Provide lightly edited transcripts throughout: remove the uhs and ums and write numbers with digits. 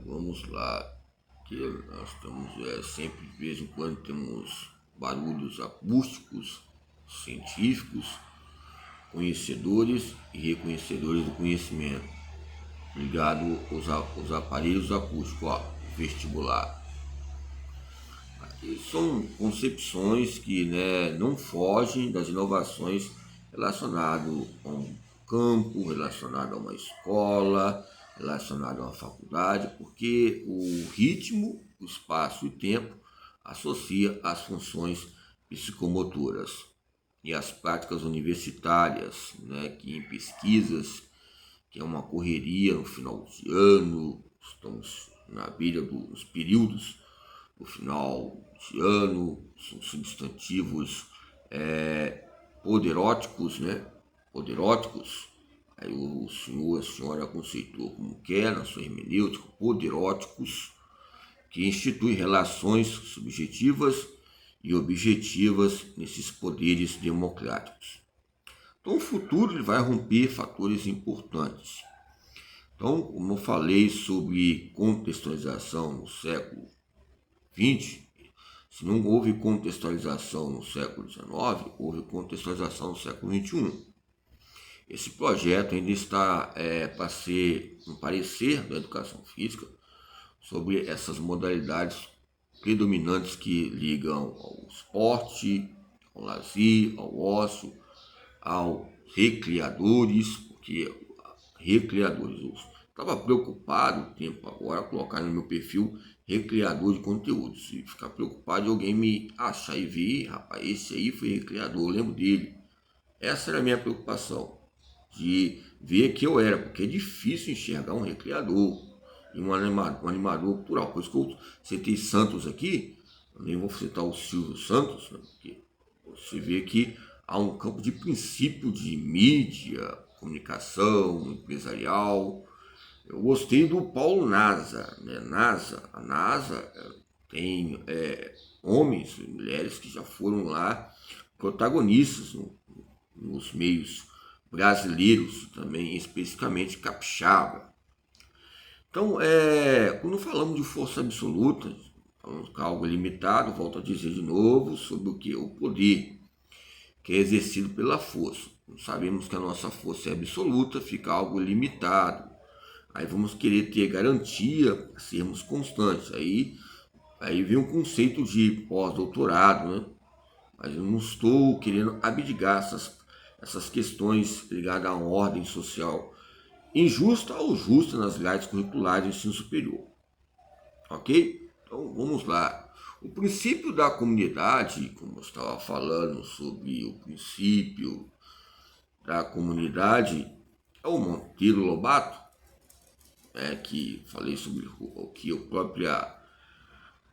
Vamos lá, que nós estamos sempre, de vez em quando, temos barulhos acústicos, científicos, conhecedores e reconhecedores do conhecimento, ligado aos aparelhos acústicos, vestibular. E são concepções que, não fogem das inovações relacionadas a um campo, relacionado a uma escola, relacionado a uma faculdade, porque o ritmo, o espaço e o tempo associa às funções psicomotoras e às práticas universitárias, que em pesquisas, que é uma correria no final de ano, estamos na beira dos períodos do final de ano, são substantivos poderóticos, Poderóticos. Aí o senhor, a senhora conceitou como quer na sua hermenêutica, poderóticos, que institui relações subjetivas e objetivas nesses poderes democráticos. Então, o futuro ele vai romper fatores importantes. Então, como eu falei sobre contextualização no século XX, se não houve contextualização no século XIX, houve contextualização no século XXI. Esse projeto ainda está para ser um parecer da educação física sobre essas modalidades predominantes que ligam ao esporte, ao lazer, ao ócio, aos recreadores, porque recreadores, eu estava preocupado o tempo agora colocar no meu perfil recreador de conteúdos e ficar preocupado de alguém me achar e ver, rapaz, esse aí foi recreador, eu lembro dele. Essa era a minha preocupação, de ver que eu era, porque é difícil enxergar um recreador e um animador cultural. Por isso que eu citei Santos aqui, eu nem vou citar o Silvio Santos, porque você vê que há um campo de princípio de mídia, comunicação, empresarial. Eu gostei do Paulo Nasa, a NASA tem homens e mulheres que já foram lá protagonistas nos meios brasileiros, também especificamente capixaba. Então, quando falamos de força absoluta, falamos de algo limitado, volto a dizer de novo, sobre o que? O poder, que é exercido pela força. Sabemos que a nossa força é absoluta, fica algo limitado. Aí vamos querer ter garantia para sermos constantes. Aí vem o conceito de pós-doutorado, né? Mas eu não estou querendo abdicar essas questões ligadas a uma ordem social injusta ou justa nas grades curriculares do ensino superior. Ok? Então vamos lá. O princípio da comunidade, como eu estava falando sobre o princípio da comunidade, é o Monteiro Lobato, que falei sobre o que a própria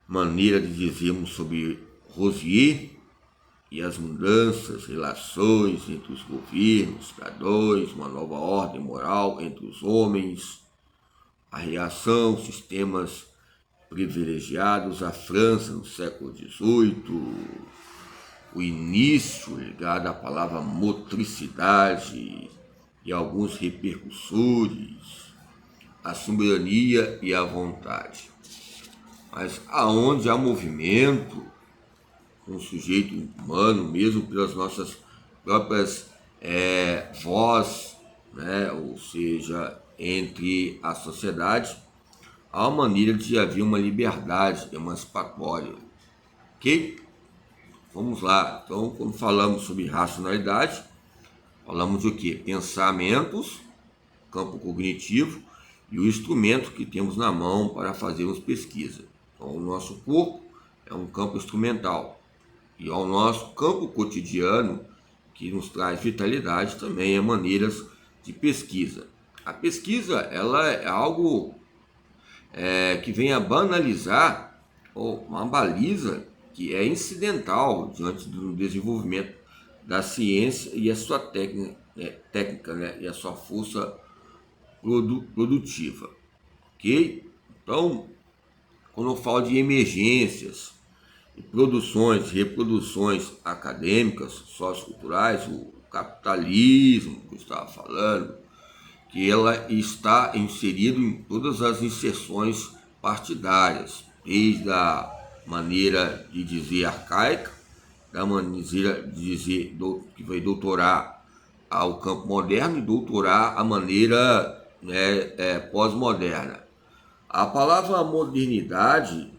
maneira de dizermos sobre Rosier e as mudanças, relações entre os governos, cidadãos, uma nova ordem moral entre os homens, a reação, sistemas privilegiados, a França no século XVIII, o início ligado à palavra motricidade e alguns repercussores, a soberania e a vontade. Mas aonde há movimento, com o sujeito humano, mesmo pelas nossas próprias vozes, ou seja, entre a sociedade, há uma maneira de haver uma liberdade emancipatória. Ok? Vamos lá. Então, quando falamos sobre racionalidade, falamos de quê? Pensamentos, campo cognitivo e o instrumento que temos na mão para fazermos pesquisa. Então, o nosso corpo é um campo instrumental e ao nosso campo cotidiano, que nos traz vitalidade, também é maneiras de pesquisa. A pesquisa ela é algo que vem a banalizar ou uma baliza que é incidental diante do desenvolvimento da ciência e a sua técnica, e a sua força produtiva. Ok? Então, quando eu falo de emergências e produções, reproduções acadêmicas, socioculturais, o capitalismo que eu estava falando, que ela está inserida em todas as inserções partidárias, desde a maneira de dizer arcaica, da maneira de dizer que vai doutorar ao campo moderno e doutorar a maneira, né, pós-moderna. A palavra modernidade,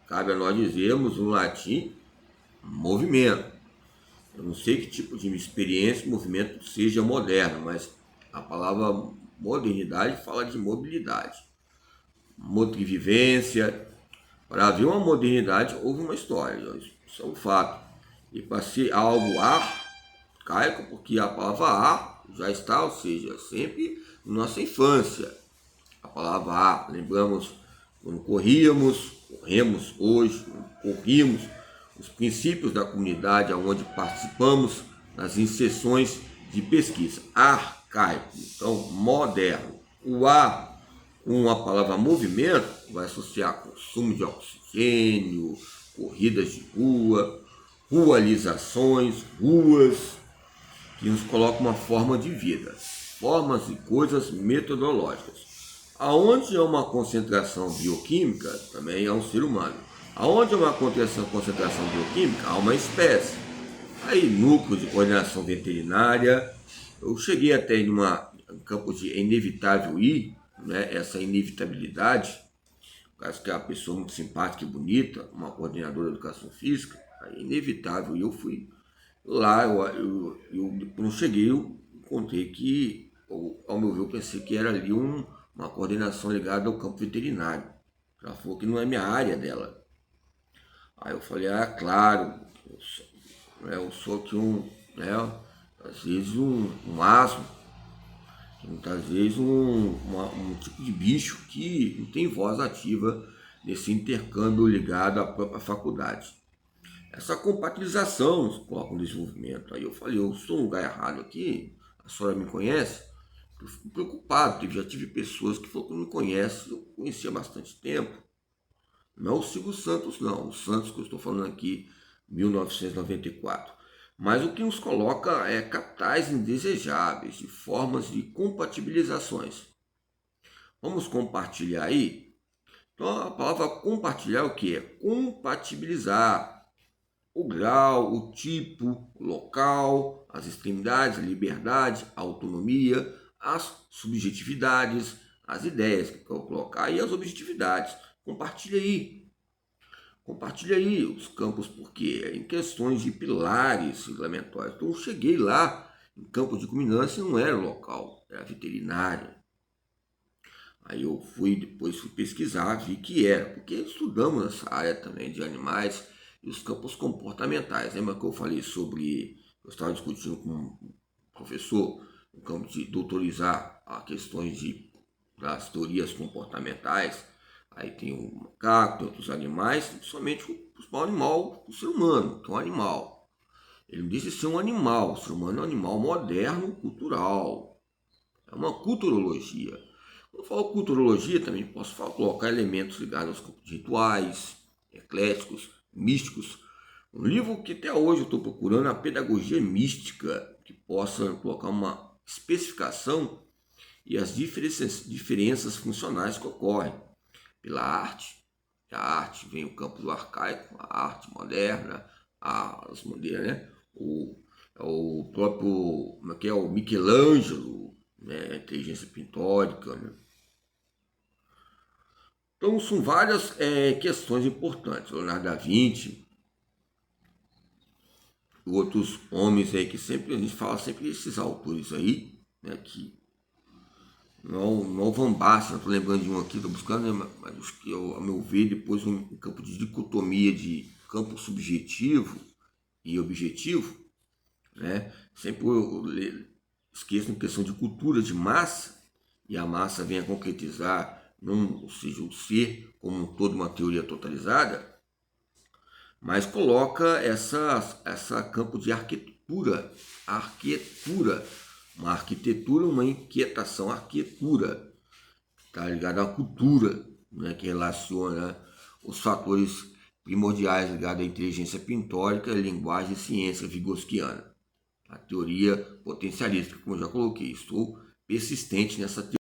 cabe a nós dizermos no latim movimento. Eu não sei que tipo de experiência, movimento seja moderno, mas a palavra modernidade fala de mobilidade, motrivivência. Para haver uma modernidade, houve uma história, isso é um fato. E para ser algo arcaico, porque a palavra ar já está, ou seja, sempre na nossa infância. A palavra ar, lembramos quando corremos hoje, corrimos, os princípios da comunidade onde participamos nas inserções de pesquisa. Arcaico, então moderno. O ar, com a palavra movimento, vai associar consumo de oxigênio, corridas de rua, rualizações, ruas, que nos colocam uma forma de vida, formas e coisas metodológicas. Aonde há uma concentração bioquímica, também há um ser humano. Aonde há uma concentração bioquímica, há uma espécie. Aí, núcleo de coordenação veterinária. Eu cheguei até em um campo de é inevitável ir, né, essa inevitabilidade, caso que é uma pessoa muito simpática e bonita, uma coordenadora de educação física, aí é inevitável. E eu fui lá, eu quando cheguei, eu encontrei que, ao meu ver, eu pensei que era ali uma coordenação ligada ao campo veterinário. Ela falou que não é minha área dela. Aí eu falei, claro, eu sou aqui às vezes um asno, muitas vezes um tipo de bicho que não tem voz ativa nesse intercâmbio ligado à própria faculdade. Essa compatibilização nos coloca um desenvolvimento. Aí eu falei, eu estou no lugar errado aqui, a senhora me conhece? Eu fico preocupado, já tive pessoas que falaram que não me conhecem, eu conhecia há bastante tempo. Não é o Silvio Santos, não. O Santos que eu estou falando aqui, 1994. Mas o que nos coloca é capitais indesejáveis, de formas de compatibilizações. Vamos compartilhar aí? Então, a palavra compartilhar é o que? É compatibilizar o grau, o tipo, o local, as extremidades, a liberdade, a autonomia, as subjetividades, as ideias que eu vou colocar e as objetividades. Compartilha aí os campos, porque em questões de pilares regulamentares. Então eu cheguei lá, em campo de culminância não era local, era veterinária. Aí eu depois fui pesquisar, vi que era, porque estudamos essa área também de animais e os campos comportamentais. Lembra que eu falei sobre, eu estava discutindo com um professor, no campo de doutorizar a questões das teorias comportamentais. Aí tem o macaco, tem outros animais, somente o principal animal, o ser humano, que é um animal. Ele não disse ser um animal, o ser humano é um animal moderno, cultural. É uma culturologia. Quando eu falo culturologia, também posso colocar elementos ligados aos campos rituais, ecléticos, místicos. Um livro que até hoje eu estou procurando é a pedagogia mística, que possa colocar uma especificação e as diferenças funcionais que ocorrem pela arte. A arte vem o campo do arcaico, a arte moderna, as modernas, né? O próprio, como é que é, o Michelangelo, né? A inteligência pintórica, né? Então são várias questões importantes. Leonardo da Vinci, outros homens aí que sempre a gente fala sempre desses autores aí, né? Que não Van Basten, estou lembrando de um aqui, estou buscando, né, mas acho que, ao meu ver, depois um campo de dicotomia de campo subjetivo e objetivo, né? Sempre eu esqueço em questão de cultura de massa, e a massa vem a concretizar, ou seja, o ser como toda uma teoria totalizada, mas coloca essa campo de arquitetura, uma arquitetura, uma inquietação, arquitetura, está ligada à cultura, né, que relaciona os fatores primordiais ligados à inteligência pintórica, linguagem e ciência vygotsiana. A teoria potencialística, como eu já coloquei, estou persistente nessa teoria.